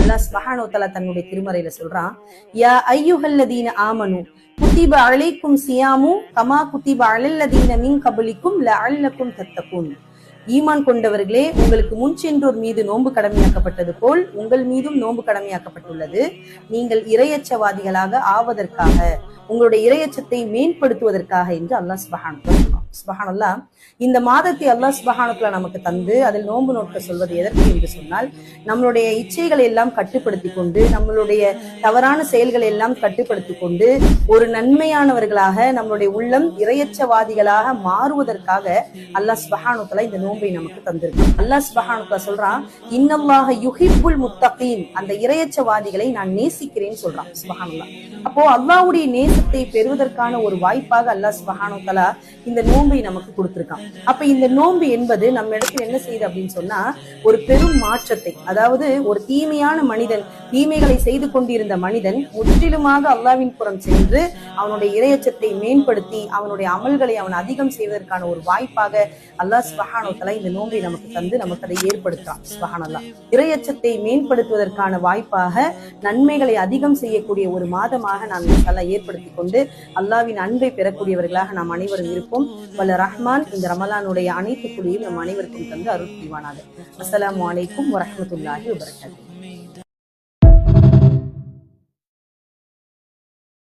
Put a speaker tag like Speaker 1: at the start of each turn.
Speaker 1: அல்லாஹ் சுப்ஹானஹு வ தஆலா தன்னுடைய திருமறையில சொல்றான், யா அய்யுஹல்லதீன ஆமனு குதிப அலைக்கும் சியாமு கமா குதிப அலல்லதீன மின் கபலிக்கும் லஅல்லக்கும் தத்தகூன். ஈமான் கொண்டவர்களே, உங்களுக்கு முன் சென்றோர் மீது நோன்பு கடமையாக்கப்பட்டது போல் உங்கள் மீதும் நோன்பு கடமையாக்கப்பட்டுள்ளது, நீங்கள் இறையச்சவாதிகளாக ஆவதற்காக, உங்களுடைய இறையச்சத்தை மேம்படுத்துவதற்காக என்று அல்லாஹ் சுப்ஹானல்லாஹ் இந்த மாதத்தை அல்லாஹ் சுப்ஹானஹு நமக்கு தந்து அதில் நோன்பு நோக்க சொல்வது எதற்கு என்று சொன்னால், நம்மளுடைய இச்சைகளை எல்லாம் கட்டுப்படுத்தி கொண்டு, நம்மளுடைய தவறான செயல்களை எல்லாம் கட்டுப்படுத்தி கொண்டு ஒரு நன்மையானவர்களாக நம்மளுடைய உள்ளம் இறையச்சவாதிகளாக மாறுவதற்காக அல்லாஹ் சுப்ஹானஹு இந்த நோன்பை நமக்கு தந்திருக்கான். அல்லாஹ் சுப்ஹானஹு சொல்றான், இன்னல்லாஹ யுஹிப்புல் முத்தகீன், அந்த இறையச்சவாதிகளை நான் நேசிக்கிறேன்னு சொல்றான் சுப்ஹானல்லாஹ். அப்போ அல்லாஹ்வுடைய நேசத்தை பெறுவதற்கான ஒரு வாய்ப்பாக அல்லாஹ் சுப்ஹானஹு தஆலா இந்த நோன்பை நமக்கு கொடுத்திருக்கான். அப்ப இந்த நோன்பு என்பது நம்ம இடத்துல என்ன செய்யுது அப்படின்னு சொன்னா, ஒரு பெரும் மாற்றத்தை, அதாவது ஒரு தீமையான மனிதன், தீமைகளை செய்து கொண்டிருந்த மனிதன் முற்றிலுமாக அல்லாஹ்வின் புறம் சென்று அவனுடைய இறையச்சத்தை மேம்படுத்தி அவனுடைய அமல்களை அவன் அதிகம் செய்வதற்கான ஒரு வாய்ப்பாக அல்லாஹ் சுப்ஹானஹு வ தஆலா இந்த நோன்பை நமக்கு தந்து நமக்கு அதை ஏற்படுத்துறான். சுப்ஹானல்லாஹ், இறையச்சத்தை மேம்படுத்துவதற்கான வாய்ப்பாக நன்மைகளை அதிகம் செய்யக்கூடிய ஒரு மாதமாக நாம் இன்ஷாஅல்லாஹ் ஏற்படுத்தி கொண்டு அல்லாஹ்வின் அன்பை பெறக்கூடியவர்களாக நாம் அனைவரும் இருப்போம். வல்ல ரஹ்மான் இந்த ரமலானுடைய அனைத்து குழியும் நம் அனைவருக்கும் தந்து அருள் புரிவானாக. அஸ்ஸலாமு அலைக்கும் வரஹ்மத்துல்லாஹி வபரகாத்துஹு.